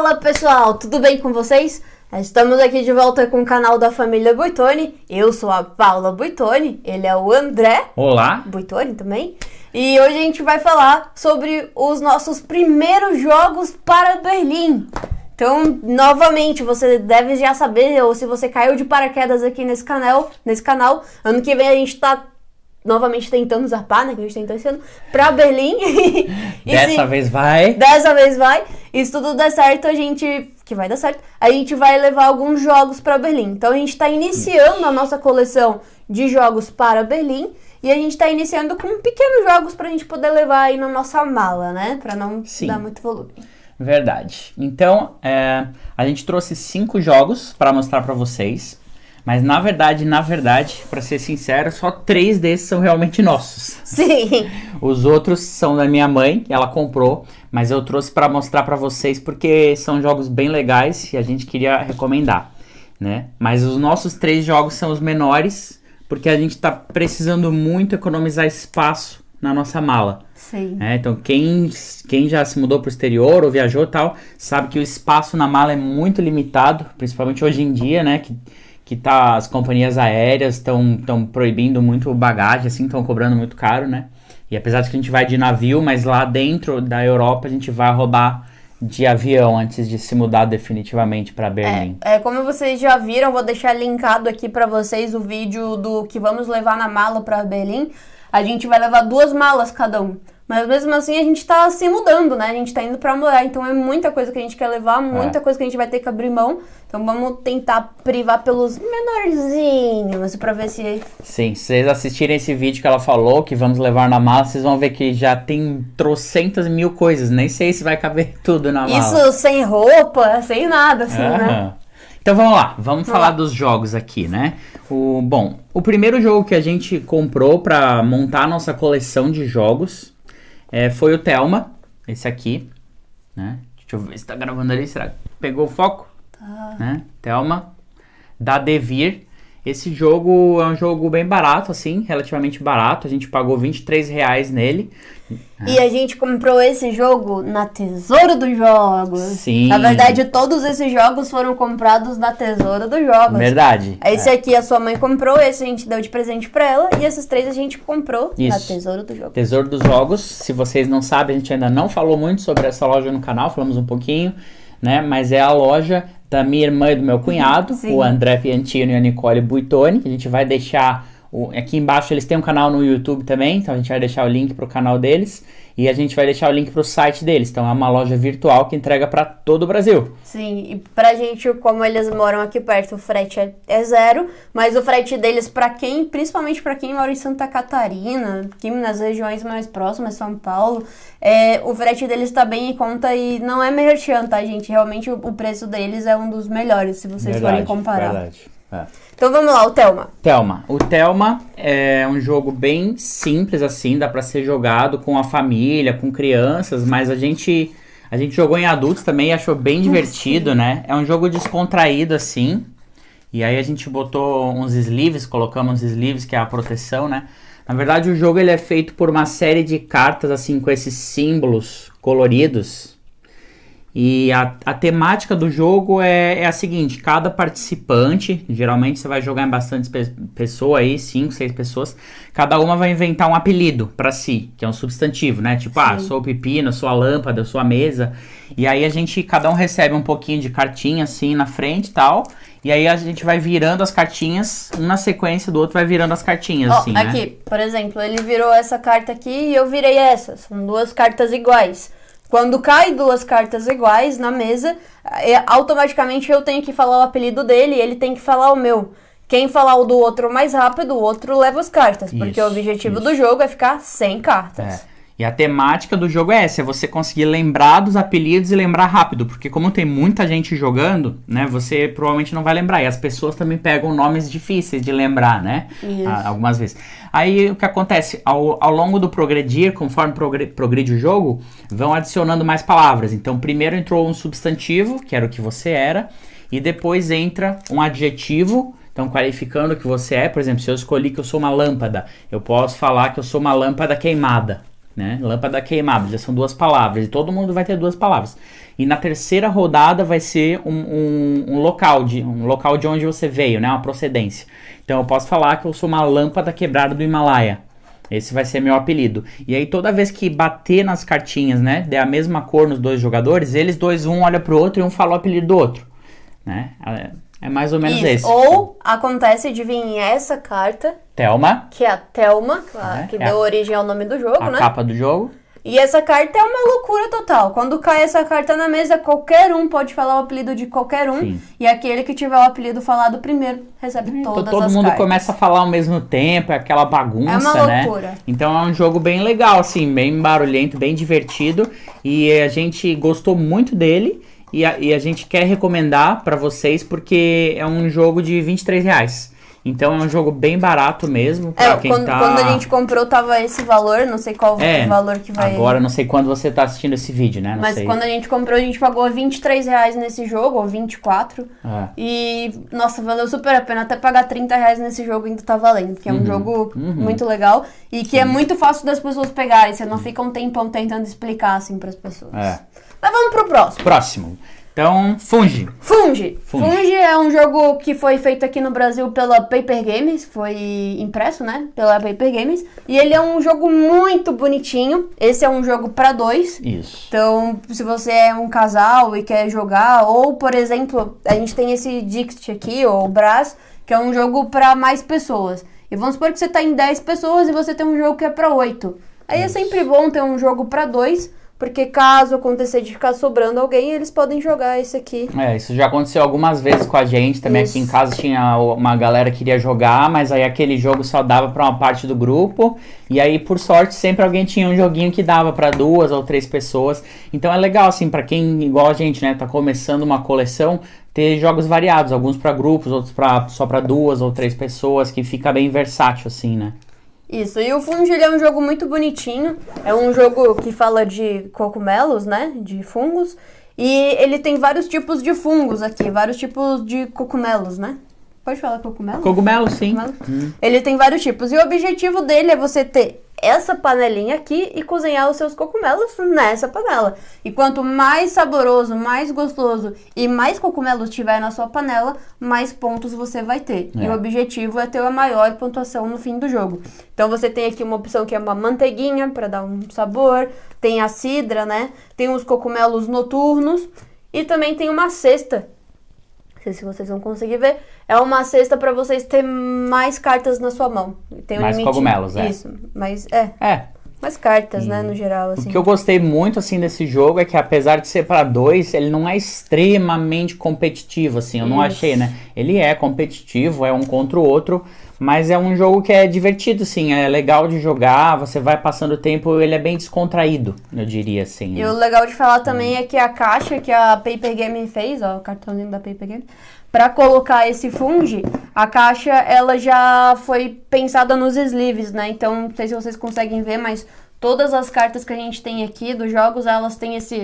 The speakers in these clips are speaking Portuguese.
Fala pessoal, tudo bem com vocês? Estamos aqui de volta com o canal da família Buitoni. Eu sou a Paula Buitoni, ele é o André. Olá. Buitoni também. E hoje a gente vai falar sobre os nossos primeiros jogos para Berlim. Então, novamente, você deve já saber, ou se você caiu de paraquedas aqui nesse canal, ano que vem a gente tá novamente tentando zarpar, né? Que a gente tentou esse ano, pra Berlim. Dessa vez vai. Dessa vez vai. E se tudo der certo, a gente vai levar alguns jogos pra Berlim. Então a gente tá iniciando a nossa coleção de jogos para Berlim. E a gente tá iniciando com pequenos jogos pra gente poder levar aí na nossa mala, né? Pra não dar muito volume. Verdade. Então, a gente trouxe 5 jogos para mostrar para vocês, mas na verdade, para ser sincero, só 3 desses são realmente nossos. Sim. Os outros são da minha mãe, ela comprou, mas eu trouxe para mostrar para vocês porque são jogos bem legais e a gente queria recomendar, né? Mas os nossos 3 jogos são os menores, porque a gente tá precisando muito economizar espaço na nossa mala. Sim. Então quem já se mudou para o exterior ou viajou e tal, sabe que o espaço na mala é muito limitado, principalmente hoje em dia, né, que as companhias aéreas estão proibindo muito bagagem, assim, estão cobrando muito caro, né, e apesar de que a gente vai de navio, mas lá dentro da Europa a gente vai roubar de avião antes de se mudar definitivamente para Berlim. Como vocês já viram, vou deixar linkado aqui para vocês o vídeo do que vamos levar na mala para Berlim. A gente vai levar 2 malas cada um. Mas mesmo assim a gente tá se mudando, né? A gente tá indo pra morar, então é muita coisa que a gente quer levar, muita coisa que a gente vai ter que abrir mão. Então vamos tentar privar pelos menorzinhos, pra ver se... Sim, se vocês assistirem esse vídeo que ela falou, que vamos levar na mala, vocês vão ver que já tem trocentas mil coisas. Nem sei se vai caber tudo na mala. Isso sem roupa, sem nada, assim, né? Então vamos lá, vamos falar dos jogos aqui, né? O primeiro jogo que a gente comprou pra montar a nossa coleção de jogos foi o Thelma, esse aqui, né? Deixa eu ver se tá gravando ali, será que pegou o foco? Tá. Né? Thelma, da Devir. Esse jogo é um jogo bem barato, assim, relativamente barato. A gente pagou R$23 nele. E a gente comprou esse jogo na Tesouro dos Jogos. Sim. Na verdade, todos esses jogos foram comprados na Tesouro dos Jogos. Verdade. Esse aqui a sua mãe comprou, esse a gente deu de presente pra ela. E esses 3 a gente comprou na Tesouro dos Jogos. Tesouro dos Jogos. Se vocês não sabem, a gente ainda não falou muito sobre essa loja no canal. Falamos um pouquinho, né? Mas é a loja da minha irmã e do meu cunhado, o André Piantino e a Nicole Buitoni, que a gente vai deixar aqui embaixo. Eles têm um canal no YouTube também, então a gente vai deixar o link pro canal deles e a gente vai deixar o link pro site deles. Então é uma loja virtual que entrega para todo o Brasil. Sim, e pra gente, como eles moram aqui perto, o frete é 0, mas o frete deles principalmente para quem mora em Santa Catarina, aqui nas regiões mais próximas, São Paulo, o frete deles tá bem em conta e não é merchan, tá, gente? Realmente o preço deles é um dos melhores, se vocês forem comparar. Verdade. Então vamos lá, o Thelma. O Thelma é um jogo bem simples, assim, dá pra ser jogado com a família, com crianças, mas a gente jogou em adultos também e achou bem divertido, né? É um jogo descontraído, assim, e aí a gente botou uns sleeves, colocamos uns sleeves, que é a proteção, né? Na verdade, o jogo ele é feito por uma série de cartas, assim, com esses símbolos coloridos. E a temática do jogo é a seguinte: cada participante, geralmente você vai jogar em bastante pessoas aí, 5, 6 pessoas, cada uma vai inventar um apelido pra si, que é um substantivo, né? Tipo, eu sou o pepino, eu sou a lâmpada, eu sou a mesa. E aí cada um recebe um pouquinho de cartinha assim na frente e tal. E aí a gente vai virando as cartinhas, um na sequência do outro vai virando as cartinhas, assim, né? Aqui, por exemplo, ele virou essa carta aqui e eu virei essa. São 2 cartas iguais. Quando cai 2 cartas iguais na mesa, automaticamente eu tenho que falar o apelido dele e ele tem que falar o meu. Quem falar o do outro mais rápido, o outro leva as cartas. Porque o objetivo do jogo é ficar sem cartas. E a temática do jogo é essa, é você conseguir lembrar dos apelidos e lembrar rápido, porque como tem muita gente jogando, né, você provavelmente não vai lembrar, e as pessoas também pegam nomes difíceis de lembrar, né, algumas vezes. Aí o que acontece, ao longo do progredir, conforme progride o jogo, vão adicionando mais palavras. Então primeiro entrou um substantivo, que era o que você era, e depois entra um adjetivo, então qualificando o que você é. Por exemplo, se eu escolhi que eu sou uma lâmpada, eu posso falar que eu sou uma lâmpada queimada. né? Lâmpada queimada, já são 2 palavras. E todo mundo vai ter 2 palavras. E na terceira rodada vai ser um local de onde você veio, né? Uma procedência. Então eu posso falar que eu sou uma lâmpada quebrada do Himalaia. Esse vai ser meu apelido. E aí toda vez que bater nas cartinhas, né? Der a mesma cor nos 2 jogadores, eles dois, um olha pro outro e um fala o apelido do outro. Né? É mais ou menos esse. Ou acontece de vir essa carta... Thelma. Que é a Thelma, que deu origem ao nome do jogo, né? A capa do jogo. E essa carta é uma loucura total. Quando cai essa carta na mesa, qualquer um pode falar o apelido de qualquer um. Sim. E aquele que tiver o apelido falado primeiro recebe todas as cartas. Todo mundo começa a falar ao mesmo tempo, é aquela bagunça, né? É uma loucura. Então é um jogo bem legal, assim, bem barulhento, bem divertido. E a gente gostou muito dele. E a gente quer recomendar pra vocês porque é um jogo de R$23. Então é um jogo bem barato mesmo. Pra quem quando a gente comprou tava esse valor, não sei qual o valor que vai... Agora não sei quando você tá assistindo esse vídeo, né? Mas quando a gente comprou, a gente pagou R$23 nesse jogo, ou 24. E, nossa, valeu super a pena. Até pagar R$30 nesse jogo ainda tá valendo. Porque é um jogo muito legal e que é muito fácil das pessoas pegarem. Você não fica um tempão tentando explicar assim pras pessoas. Mas vamos pro próximo. Então, Fungi. Fungi é um jogo que foi feito aqui no Brasil pela Paper Games, foi impresso, né, pela Paper Games, e ele é um jogo muito bonitinho. Esse é um jogo para 2. Isso. Então, se você é um casal e quer jogar, ou, por exemplo, a gente tem esse Dixit aqui, ou Brás, que é um jogo para mais pessoas. E vamos supor que você tá em 10 pessoas e você tem um jogo que é para 8. Aí é sempre bom ter um jogo para 2, porque caso acontecer de ficar sobrando alguém, eles podem jogar esse aqui. Isso já aconteceu algumas vezes com a gente. Também aqui em casa tinha uma galera que queria jogar, mas aí aquele jogo só dava pra uma parte do grupo. E aí, por sorte, sempre alguém tinha um joguinho que dava pra 2 ou 3 pessoas. Então é legal, assim, pra quem, igual a gente, né, tá começando uma coleção, ter jogos variados. Alguns pra grupos, outros só pra 2 ou 3 pessoas, que fica bem versátil, assim, né? Isso, e o Fungi ele é um jogo muito bonitinho, é um jogo que fala de cogumelos, né, de fungos, e ele tem vários tipos de fungos aqui, vários tipos de cogumelos, né? Pode falar cogumelo? Cogumelo, sim. Ele tem vários tipos, e o objetivo dele é você ter essa panelinha aqui e cozinhar os seus cogumelos nessa panela. E quanto mais saboroso, mais gostoso e mais cogumelos tiver na sua panela, mais pontos você vai ter. E o objetivo é ter a maior pontuação no fim do jogo. Então você tem aqui uma opção que é uma manteiguinha para dar um sabor, tem a cidra, né? Tem os cogumelos noturnos e também tem uma cesta. Não sei se vocês vão conseguir ver. É uma cesta para vocês terem mais cartas na sua mão. Tem um mais limite. Cogumelos, Isso, mas mais cartas, né, no geral, assim. O que eu gostei muito, assim, desse jogo é que apesar de ser para 2, ele não é extremamente competitivo, assim. Eu não achei, né? Ele é competitivo, é um contra o outro, mas é um jogo que é divertido, assim. É legal de jogar, você vai passando o tempo, ele é bem descontraído, eu diria, assim. E o legal de falar também é que a caixa que a Paper Game fez, ó, o cartãozinho da Paper Game, para colocar esse Fungi, a caixa ela já foi pensada nos sleeves, né? Então, não sei se vocês conseguem ver, mas todas as cartas que a gente tem aqui dos jogos, elas têm essa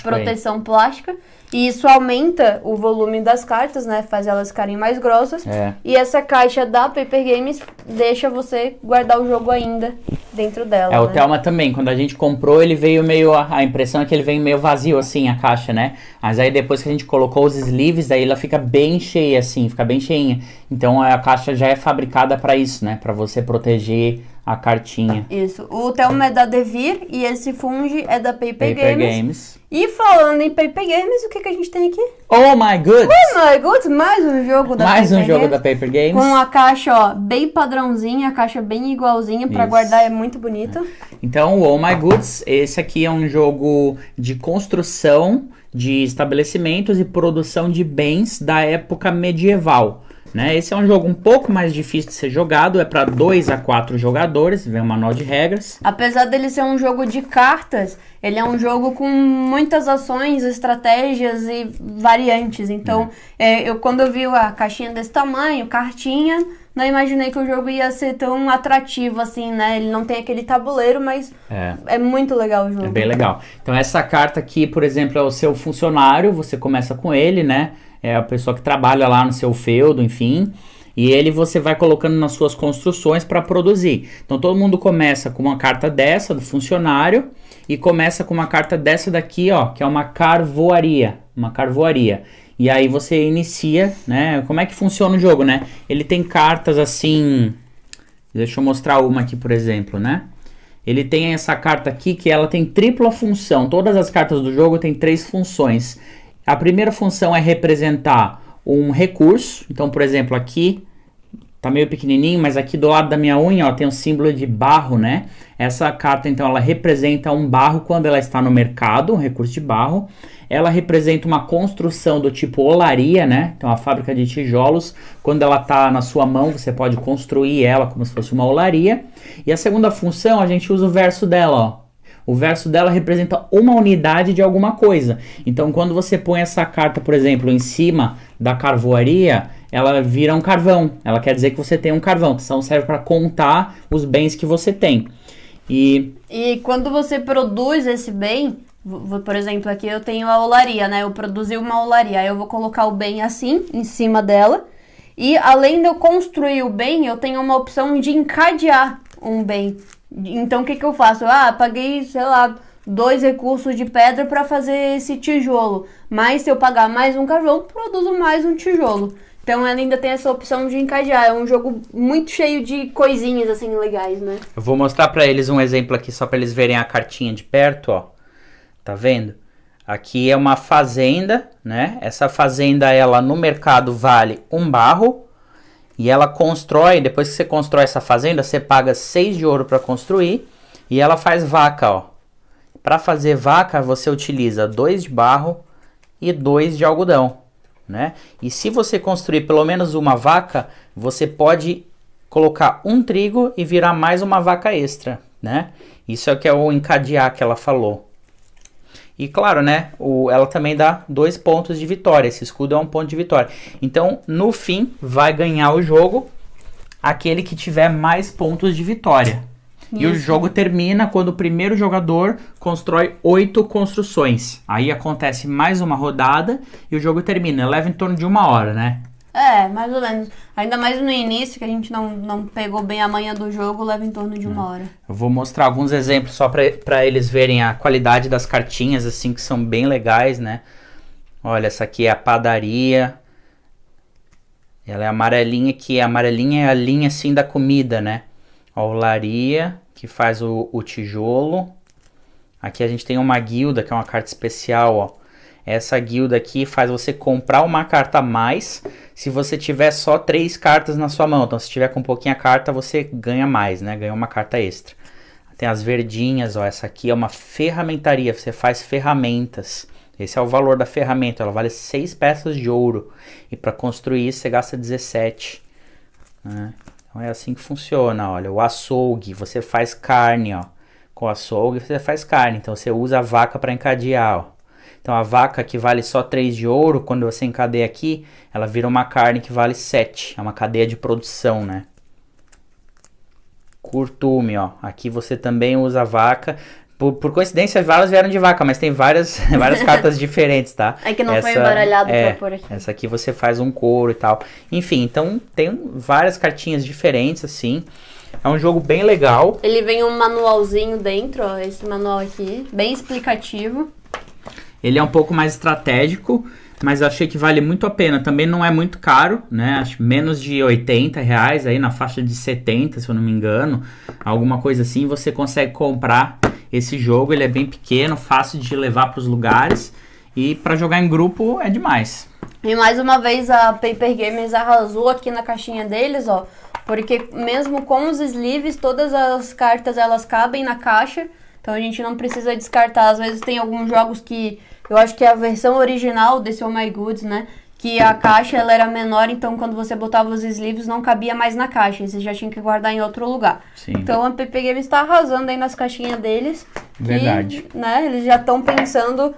proteção plástica. E isso aumenta o volume das cartas, né? Faz elas ficarem mais grossas. E essa caixa da Paper Games deixa você guardar o jogo ainda dentro dela. O Thelma também. Quando a gente comprou, ele veio meio... A impressão é que ele vem meio vazio, assim, a caixa, né? Mas aí depois que a gente colocou os sleeves, aí ela fica bem cheia, assim. Fica bem cheinha. Então a caixa já é fabricada para isso, né? Para você proteger a cartinha. Isso. O Thelma é da Devir e esse Fungi é da Paper Games. E falando em Paper Games, o que a gente tem aqui? Oh my god! Oh my god! Mais um jogo da Paper Games. Mais um jogo da Paper Games. Com a caixa, ó, bem padrãozinha, a caixa bem igualzinha, pra guardar é muito bonito. Então, o Oh My Goods, esse aqui é um jogo de construção de estabelecimentos e produção de bens da época medieval. Né? Esse é um jogo um pouco mais difícil de ser jogado, é para 2 a 4 jogadores, vem um manual de regras. Apesar dele ser um jogo de cartas, ele é um jogo com muitas ações, estratégias e variantes. Então, quando eu vi a caixinha desse tamanho, cartinha, não imaginei que o jogo ia ser tão atrativo assim, né? Ele não tem aquele tabuleiro, mas é muito legal o jogo. É bem legal. Então, essa carta aqui, por exemplo, é o seu funcionário, você começa com ele, né? É a pessoa que trabalha lá no seu feudo, enfim. E ele você vai colocando nas suas construções para produzir. Então todo mundo começa com uma carta dessa do funcionário e começa com uma carta dessa daqui, ó, que é uma carvoaria. Uma carvoaria. E aí você inicia, né? Como é que funciona o jogo, né? Ele tem cartas assim... Deixa eu mostrar uma aqui, por exemplo, né? Ele tem essa carta aqui que ela tem tripla função. Todas as cartas do jogo têm 3 funções. A primeira função é representar um recurso. Então, por exemplo, aqui tá meio pequenininho, mas aqui do lado da minha unha, ó, tem um símbolo de barro, né? Essa carta, então, ela representa um barro quando ela está no mercado, um recurso de barro. Ela representa uma construção do tipo olaria, né? Então, a fábrica de tijolos, quando ela está na sua mão, você pode construir ela como se fosse uma olaria. E a segunda função, a gente usa o verso dela, ó. O verso dela representa uma unidade de alguma coisa. Então, quando você põe essa carta, por exemplo, em cima da carvoaria, ela vira um carvão. Ela quer dizer que você tem um carvão. Então, serve para contar os bens que você tem. E quando você produz esse bem, por exemplo, aqui eu tenho a olaria, né? Eu produzi uma olaria, aí eu vou colocar o bem assim, em cima dela. E além de eu construir o bem, eu tenho uma opção de encadear um bem. Então, o que eu faço? Paguei, sei lá, 2 recursos de pedra para fazer esse tijolo. Mas se eu pagar mais um carvão, produzo mais um tijolo. Então, ela ainda tem essa opção de encadear. É um jogo muito cheio de coisinhas, assim, legais, né? Eu vou mostrar para eles um exemplo aqui, só para eles verem a cartinha de perto, ó. Tá vendo? Aqui é uma fazenda, né? Essa fazenda, ela no mercado vale 1 barro. E ela constrói, depois que você constrói essa fazenda, você paga 6 de ouro para construir. E ela faz vaca, ó. Para fazer vaca, você utiliza 2 de barro e 2 de algodão, né? E se você construir pelo menos uma vaca, você pode colocar um trigo e virar mais uma vaca extra, né? Isso é o que é o encadear que ela falou. E claro, né, ela também dá 2 pontos de vitória. Esse escudo é 1 ponto de vitória. Então, no fim, vai ganhar o jogo aquele que tiver mais pontos de vitória. Isso. E o jogo termina quando o primeiro jogador constrói 8 construções. Aí acontece mais uma rodada e o jogo termina. Leva em torno de 1 hora, né? É, mais ou menos. Ainda mais no início, que a gente não pegou bem a manha do jogo, leva em torno de 1 hora. Eu vou mostrar alguns exemplos só para eles verem a qualidade das cartinhas, assim, que são bem legais, né? Olha, essa aqui é a padaria. Ela é amarelinha, que amarelinha é a linha, assim, da comida, né? A olaria, que faz o tijolo. Aqui a gente tem uma guilda, que é uma carta especial, ó. Essa guilda aqui faz você comprar uma carta a mais se você tiver só 3 cartas na sua mão. Então, se tiver com pouquinha carta, você ganha mais, né? Ganha uma carta extra. Tem as verdinhas, ó. Essa aqui é uma ferramentaria. Você faz ferramentas. Esse é o valor da ferramenta. Ela vale 6 peças de ouro. E para construir isso, você gasta 17. Né? Então, é assim que funciona. Olha, o açougue. Você faz carne, ó. Com o açougue, você faz carne. Então, você usa a vaca para encadear, ó. Então, a vaca que vale só 3 de ouro, quando você encadeia aqui, ela vira uma carne que vale 7. É uma cadeia de produção, né? Curtume, ó. Aqui você também usa a vaca. Por coincidência, várias vieram de vaca, mas tem várias cartas diferentes, tá? É que não foi embaralhado pra pôr aqui. Essa aqui você faz um couro e tal. Enfim, então tem várias cartinhas diferentes, assim. É um jogo bem legal. Ele vem um manualzinho dentro, ó. Esse manual aqui, bem explicativo. Ele é um pouco mais estratégico, mas eu achei que vale muito a pena. Também não é muito caro, né? Acho menos de R$80, aí na faixa de 70, se eu não me engano. Alguma coisa assim, você consegue comprar esse jogo. Ele é bem pequeno, fácil de levar para os lugares. E para jogar em grupo é demais. E mais uma vez a Paper Gamers arrasou aqui na caixinha deles, ó. Porque mesmo com os sleeves, todas as cartas elas cabem na caixa. Então a gente não precisa descartar. Às vezes tem alguns jogos que eu acho que é a versão original desse Oh My Goods, né? Que a caixa ela era menor, então quando você botava os sleeves não cabia mais na caixa. E você já tinha que guardar em outro lugar. Sim. Então a PP Games está arrasando aí nas caixinhas deles. Verdade. E, né, eles já estão pensando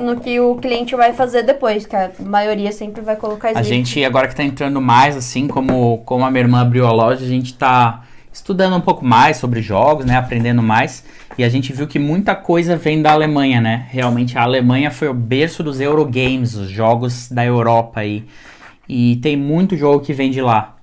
no que o cliente vai fazer depois, que a maioria sempre vai colocar sleeves. A gente, agora que tá entrando mais, assim, como a minha irmã abriu a loja, a gente tá estudando um pouco mais sobre jogos, né? Aprendendo mais. E a gente viu que muita coisa vem da Alemanha, né? Realmente a Alemanha foi o berço dos Eurogames, os jogos da Europa aí. E tem muito jogo que vem de lá.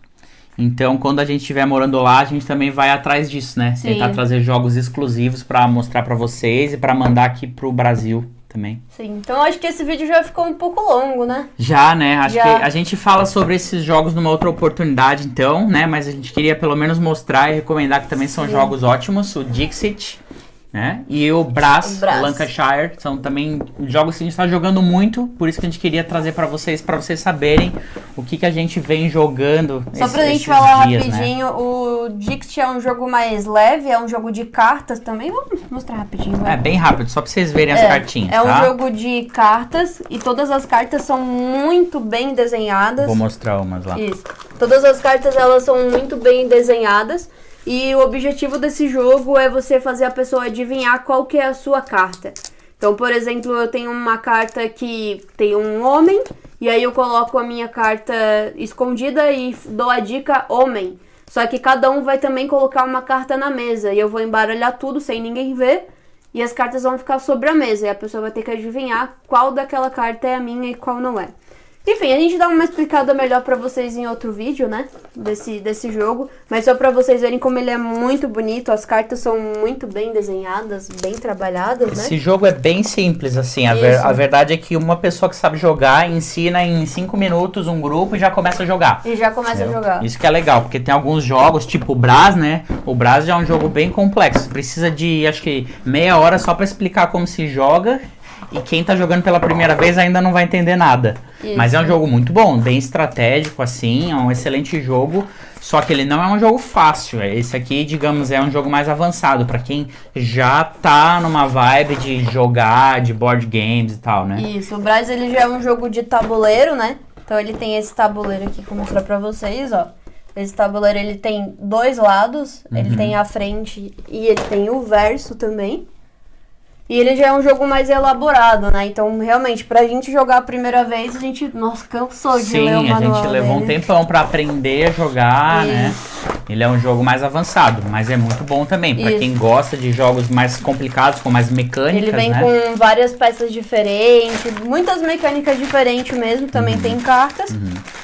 Então, quando a gente estiver morando lá, a gente também vai atrás disso, né? Sim. Tentar trazer jogos exclusivos pra mostrar pra vocês e pra mandar aqui pro Brasil também. Sim, então acho que esse vídeo já ficou um pouco longo, né? Já, né? Acho Já. que a gente fala sobre esses jogos numa outra oportunidade, então, né? Mas a gente queria pelo menos mostrar e recomendar que também são Sim. jogos ótimos. O Dixit, né? E o Brass, O Brass. Lancashire. São também jogos que a gente tá jogando muito. Por isso que a gente queria trazer pra vocês saberem o que a gente vem jogando Só pra gente esses falar dias, né? rapidinho, o Dixit é um jogo mais leve, é um jogo de cartas também. Vamos mostrar rapidinho. vai. É bem rápido, só pra vocês verem as cartinhas, É um tá? jogo de cartas e todas as cartas são muito bem desenhadas. Vou mostrar umas lá. Isso. Todas as cartas elas são muito bem desenhadas e o objetivo desse jogo é você fazer a pessoa adivinhar qual que é a sua carta. Então, por exemplo, eu tenho uma carta que tem um homem e aí eu coloco a minha carta escondida e dou a dica homem. Só que cada um vai também colocar uma carta na mesa e eu vou embaralhar tudo sem ninguém ver e as cartas vão ficar sobre a mesa e a pessoa vai ter que adivinhar qual daquela carta é a minha e qual não é. Enfim, a gente dá uma explicada melhor pra vocês em outro vídeo, né? Desse jogo. Mas só pra vocês verem como ele é muito bonito. As cartas são muito bem desenhadas, bem trabalhadas, né? Esse jogo é bem simples, assim. A Isso. verdade é que uma pessoa que sabe jogar ensina em 5 minutos um grupo e já começa a jogar. E já começa a jogar. Isso que é legal, porque tem alguns jogos, tipo o Brass, né? O Brass já é um jogo bem complexo. Precisa de, acho que, meia hora só pra explicar como se joga. E quem tá jogando pela primeira vez ainda não vai entender nada. Isso. Mas é um jogo muito bom, bem estratégico, assim. É um excelente jogo. Só que ele não é um jogo fácil. Esse aqui, digamos, é um jogo mais avançado. Pra quem já tá numa vibe de jogar, de board games e tal, né? Isso, o Braz ele já é um jogo de tabuleiro, né? Então ele tem esse tabuleiro aqui que eu vou mostrar pra vocês, ó. Esse tabuleiro ele tem dois lados, ele tem a frente e ele tem o verso também. E ele já é um jogo mais elaborado, né? Então, realmente, pra gente jogar a primeira vez, a gente, nossa, cansou de ler o Sim, a manual gente levou um dele. tempão pra aprender a jogar, né? Ele é um jogo mais avançado, mas é muito bom também. Pra Isso. quem gosta de jogos mais complicados, com mais mecânicas, Ele vem né? com várias peças diferentes, muitas mecânicas diferentes mesmo, também tem cartas.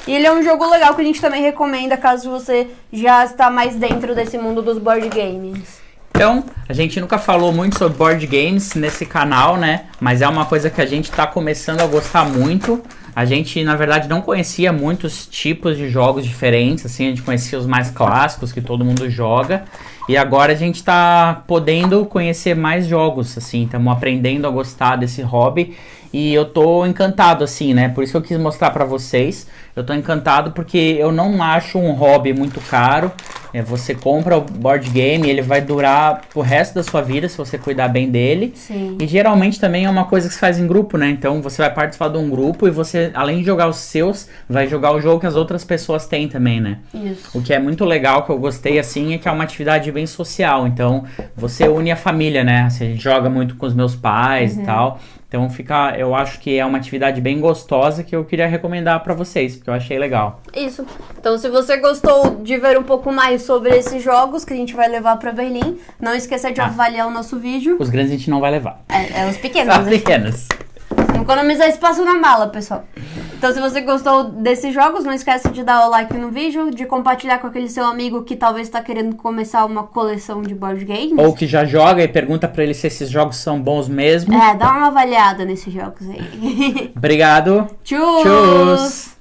E ele é um jogo legal que a gente também recomenda caso você já está mais dentro desse mundo dos board games. Então, a gente nunca falou muito sobre board games nesse canal, né? Mas é uma coisa que a gente tá começando a gostar muito. A gente, na verdade, não conhecia muitos tipos de jogos diferentes, assim, a gente conhecia os mais clássicos que todo mundo joga. E agora a gente tá podendo conhecer mais jogos, assim, estamos aprendendo a gostar desse hobby. E eu tô encantado, assim, né? Por isso que eu quis mostrar pra vocês. Eu tô encantado porque eu não acho um hobby muito caro. Você compra o board game, ele vai durar o resto da sua vida se você cuidar bem dele. Sim. E geralmente também é uma coisa que se faz em grupo, né? Então você vai participar de um grupo e você, além de jogar os seus, vai jogar o jogo que as outras pessoas têm também, né? Isso. O que é muito legal, que eu gostei, assim, é que é uma atividade bem social. Então, você une a família, né? Assim, a gente joga muito com os meus pais e tal. Então, eu acho que é uma atividade bem gostosa que eu queria recomendar pra vocês, porque eu achei legal. Isso. Então, se você gostou de ver um pouco mais sobre esses jogos que a gente vai levar pra Berlim, não esqueça de avaliar o nosso vídeo. Os grandes a gente não vai levar. É os pequenos, Só né? pequenos. Vamos economizar espaço na mala, pessoal. Então, se você gostou desses jogos, não esquece de dar o like no vídeo, de compartilhar com aquele seu amigo que talvez está querendo começar uma coleção de board games. Ou que já joga e pergunta pra ele se esses jogos são bons mesmo. Dá uma avaliada nesses jogos aí. Obrigado. Tchus! Tchus!